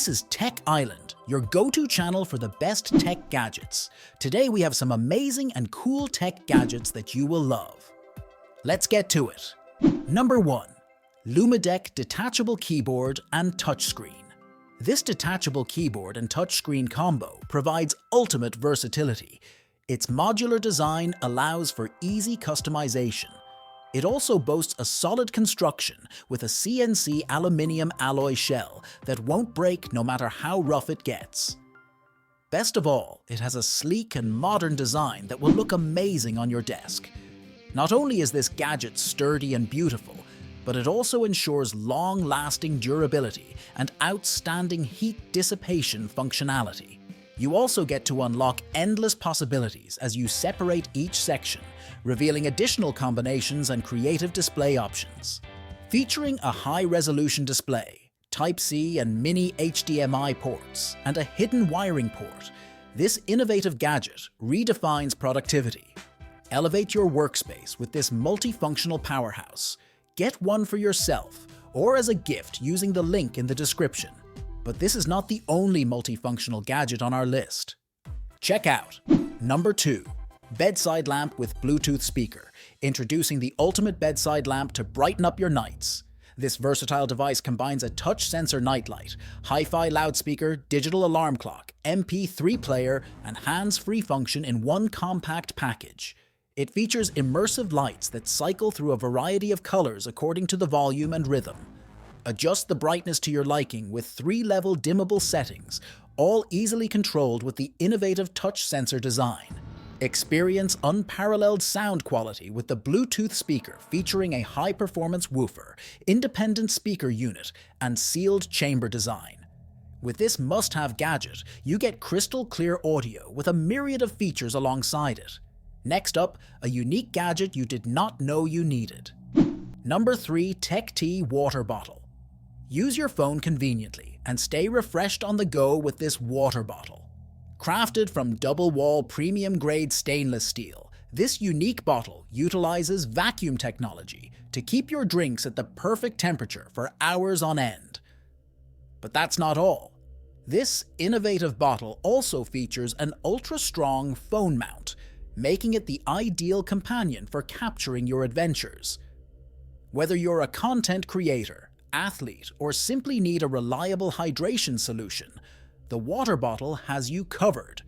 This is Tech Island, your go-to channel for the best tech gadgets. Today we have some amazing and cool tech gadgets that you will love. Let's get to it. Number 1. Lumidec Detachable Keyboard and Touchscreen. This detachable keyboard and touchscreen combo provides ultimate versatility. Its modular design allows for easy customization. It also boasts a solid construction with a CNC aluminium alloy shell that won't break no matter how rough it gets. Best of all, it has a sleek and modern design that will look amazing on your desk. Not only is this gadget sturdy and beautiful, but it also ensures long-lasting durability and outstanding heat dissipation functionality. You also get to unlock endless possibilities as you separate each section, revealing additional combinations and creative display options. Featuring a high-resolution display, Type-C and mini HDMI ports, and a hidden wiring port, this innovative gadget redefines productivity. Elevate your workspace with this multifunctional powerhouse. Get one for yourself or as a gift using the link in the description. But this is not the only multifunctional gadget on our list. Check out Number 2. Bedside Lamp with Bluetooth Speaker, introducing the ultimate bedside lamp to brighten up your nights. This versatile device combines a touch sensor nightlight, HiFi loudspeaker, digital alarm clock, MP3 player, and hands-free function in one compact package. It features immersive lights that cycle through a variety of colors according to the volume and rhythm. Adjust the brightness to your liking with 3-level dimmable settings, all easily controlled with the innovative touch sensor design. Experience unparalleled sound quality with the Bluetooth speaker featuring a high-performance woofer, independent speaker unit, and sealed chamber design. With this must-have gadget, you get crystal-clear audio with a myriad of features alongside it. Next up, a unique gadget you did not know you needed. Number 3. Techte Water Bottle. Use your phone conveniently and stay refreshed on the go with this water bottle. Crafted from double-wall premium-grade stainless steel, this unique bottle utilizes vacuum technology to keep your drinks at the perfect temperature for hours on end. But that's not all. This innovative bottle also features an ultra-strong phone mount, making it the ideal companion for capturing your adventures. Whether you're a content creator, athlete, or simply need a reliable hydration solution, the water bottle has you covered.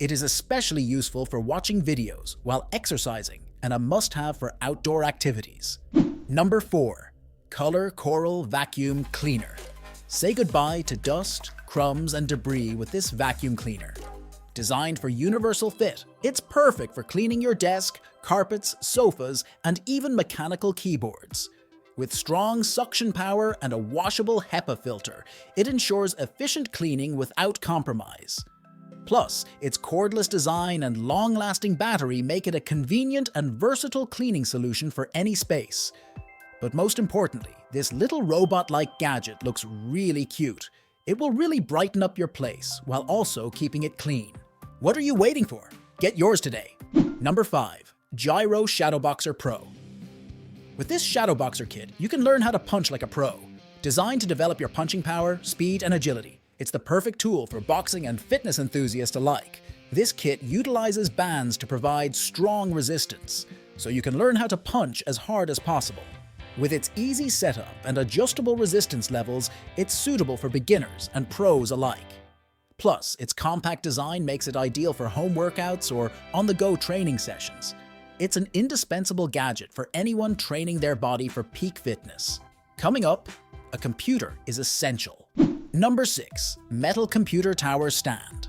It is especially useful for watching videos while exercising and a must-have for outdoor activities. Number 4. Color Coral Vacuum Cleaner. Say goodbye to dust, crumbs, and debris with this vacuum cleaner. Designed for universal fit, it's perfect for cleaning your desk, carpets, sofas, and even mechanical keyboards. With strong suction power and a washable HEPA filter, it ensures efficient cleaning without compromise. Plus, its cordless design and long-lasting battery make it a convenient and versatile cleaning solution for any space. But most importantly, this little robot-like gadget looks really cute. It will really brighten up your place while also keeping it clean. What are you waiting for? Get yours today. Number 5. Gyro Shadowboxer Pro. With this Shadowboxer kit, you can learn how to punch like a pro. Designed to develop your punching power, speed, and agility, it's the perfect tool for boxing and fitness enthusiasts alike. This kit utilizes bands to provide strong resistance, so you can learn how to punch as hard as possible. With its easy setup and adjustable resistance levels, it's suitable for beginners and pros alike. Plus, its compact design makes it ideal for home workouts or on-the-go training sessions. It's an indispensable gadget for anyone training their body for peak fitness. Coming up, a computer is essential. Number 6. Metal Computer Tower Stand.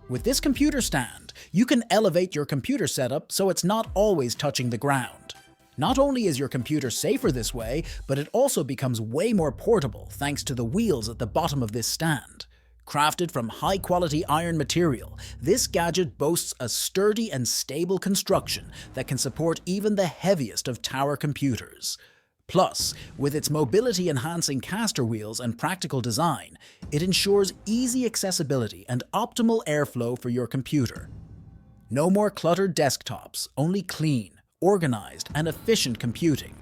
With this computer stand, you can elevate your computer setup so it's not always touching the ground. Not only is your computer safer this way, but it also becomes way more portable thanks to the wheels at the bottom of this stand. Crafted from high-quality iron material, this gadget boasts a sturdy and stable construction that can support even the heaviest of tower computers. Plus, with its mobility-enhancing caster wheels and practical design, it ensures easy accessibility and optimal airflow for your computer. No more cluttered desktops, only clean, organized, and efficient computing.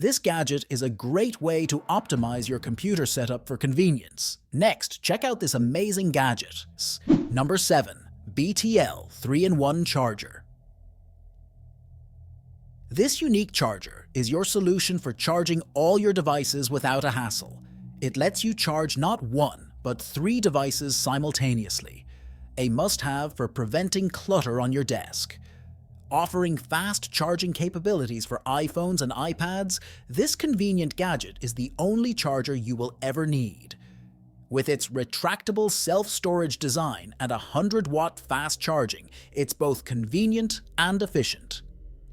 This gadget is a great way to optimize your computer setup for convenience. Next, check out this amazing gadget. Number 7. BTL 3-in-1 Charger. This unique charger is your solution for charging all your devices without a hassle. It lets you charge not 1, but 3 devices simultaneously, a must-have for preventing clutter on your desk. Offering fast charging capabilities for iPhones and iPads, this convenient gadget is the only charger you will ever need. With its retractable self-storage design and 100-watt fast charging, it's both convenient and efficient.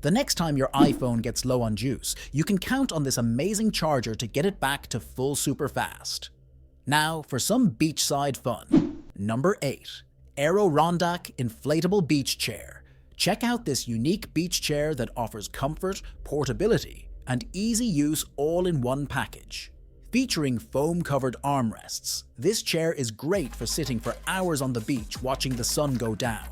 The next time your iPhone gets low on juice, you can count on this amazing charger to get it back to full super fast. Now for some beachside fun. Number 8. Aero Rondo Inflatable Beach Chair. Check out this unique beach chair that offers comfort, portability, and easy use all in one package. Featuring foam-covered armrests, this chair is great for sitting for hours on the beach watching the sun go down.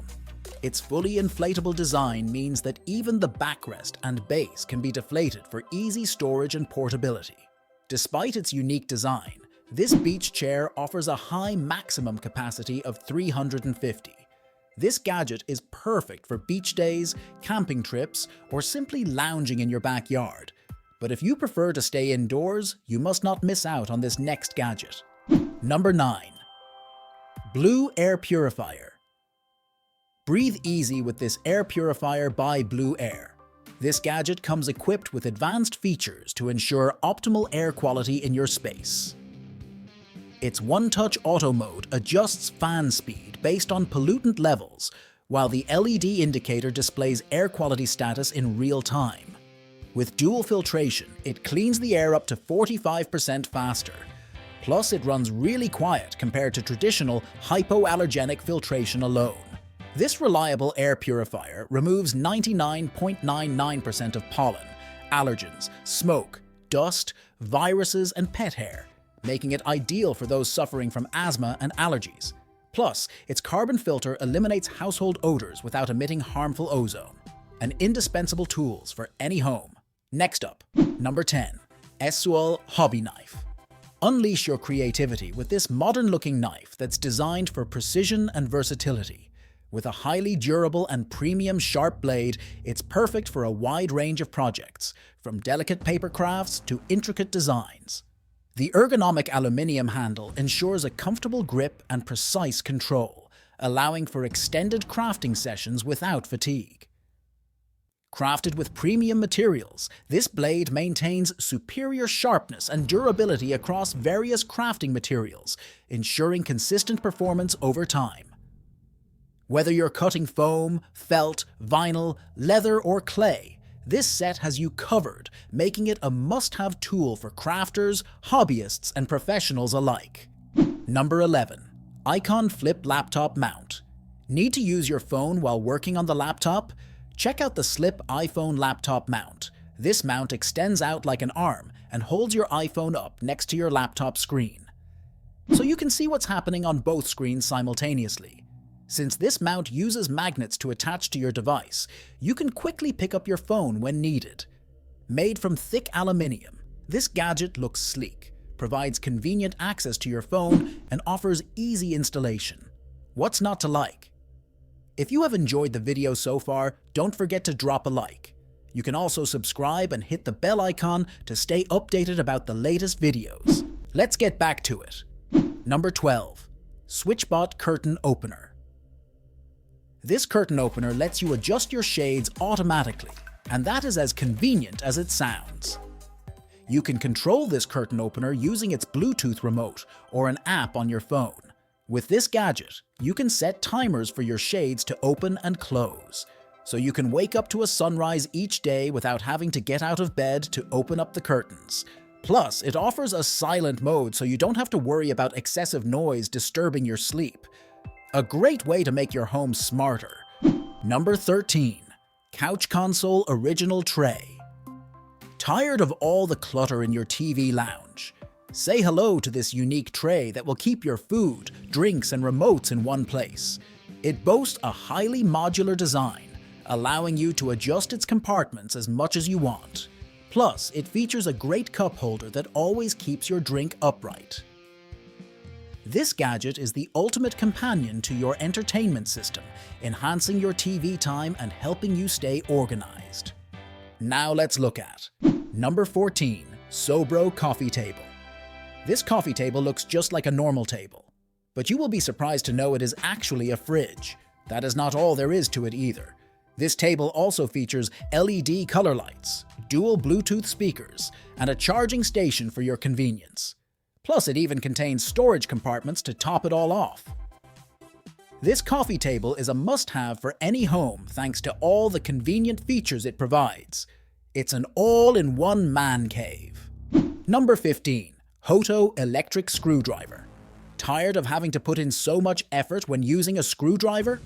Its fully inflatable design means that even the backrest and base can be deflated for easy storage and portability. Despite its unique design, this beach chair offers a high maximum capacity of 350. This gadget is perfect for beach days, camping trips, or simply lounging in your backyard. But if you prefer to stay indoors, you must not miss out on this next gadget. Number 9. Blue Air Purifier. Breathe easy with this Air Purifier by Blue Air. This gadget comes equipped with advanced features to ensure optimal air quality in your space. Its one-touch auto mode adjusts fan speed based on pollutant levels, while the LED indicator displays air quality status in real time. With dual filtration, it cleans the air up to 45% faster. Plus, it runs really quiet compared to traditional hypoallergenic filtration alone. This reliable air purifier removes 99.99% of pollen, allergens, smoke, dust, viruses, and pet hair, making it ideal for those suffering from asthma and allergies. Plus, its carbon filter eliminates household odors without emitting harmful ozone. An indispensable tool for any home. Next up, number 10. ESOL Hobby Knife. Unleash your creativity with this modern-looking knife that's designed for precision and versatility. With a highly durable and premium sharp blade, it's perfect for a wide range of projects, from delicate paper crafts to intricate designs. The ergonomic aluminium handle ensures a comfortable grip and precise control, allowing for extended crafting sessions without fatigue. Crafted with premium materials, this blade maintains superior sharpness and durability across various crafting materials, ensuring consistent performance over time. Whether you're cutting foam, felt, vinyl, leather, or clay, this set has you covered, making it a must-have tool for crafters, hobbyists, and professionals alike. Number 11. Icon Flip Laptop Mount. Need to use your phone while working on the laptop? Check out the Slip iPhone Laptop Mount. This mount extends out like an arm and holds your iPhone up next to your laptop screen, so you can see what's happening on both screens simultaneously. Since this mount uses magnets to attach to your device, you can quickly pick up your phone when needed. Made from thick aluminium, this gadget looks sleek, provides convenient access to your phone, and offers easy installation. What's not to like? If you have enjoyed the video so far, don't forget to drop a like. You can also subscribe and hit the bell icon to stay updated about the latest videos. Let's get back to it. Number 12. Switchbot Curtain Opener. This curtain opener lets you adjust your shades automatically, and that is as convenient as it sounds. You can control this curtain opener using its Bluetooth remote or an app on your phone. With this gadget, you can set timers for your shades to open and close, so you can wake up to a sunrise each day without having to get out of bed to open up the curtains. Plus, it offers a silent mode so you don't have to worry about excessive noise disturbing your sleep. A great way to make your home smarter. Number 13. Couch Console Original Tray. Tired of all the clutter in your TV lounge? Say hello to this unique tray that will keep your food, drinks, and remotes in one place. It boasts a highly modular design, allowing you to adjust its compartments as much as you want. Plus, it features a great cup holder that always keeps your drink upright. This gadget is the ultimate companion to your entertainment system, enhancing your TV time and helping you stay organized. Now let's look at number 14, Sobro Coffee Table. This coffee table looks just like a normal table, but you will be surprised to know it is actually a fridge. That is not all there is to it either. This table also features LED color lights, dual Bluetooth speakers, and a charging station for your convenience. Plus, it even contains storage compartments to top it all off. This coffee table is a must-have for any home thanks to all the convenient features it provides. It's an all-in-one man cave. Number 15. Hoto Electric Screwdriver. Tired of having to put in so much effort when using a screwdriver?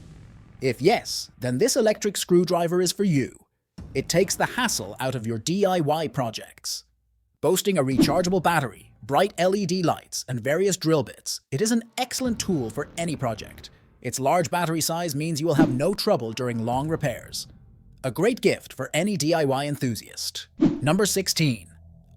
If yes, then this electric screwdriver is for you. It takes the hassle out of your DIY projects. Boasting a rechargeable battery, bright LED lights, and various drill bits, it is an excellent tool for any project. Its large battery size means you will have no trouble during long repairs. A great gift for any DIY enthusiast. Number 16.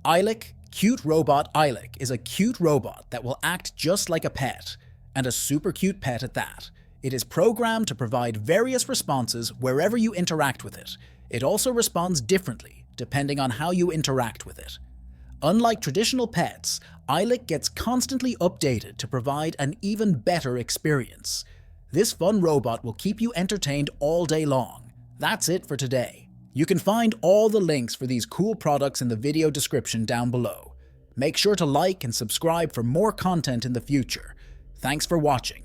Ilic Cute Robot. Ilic is a cute robot that will act just like a pet, and a super cute pet at that. It is programmed to provide various responses wherever you interact with it. It also responds differently, depending on how you interact with it. Unlike traditional pets, Ilic gets constantly updated to provide an even better experience. This fun robot will keep you entertained all day long. That's it for today. You can find all the links for these cool products in the video description down below. Make sure to like and subscribe for more content in the future. Thanks for watching.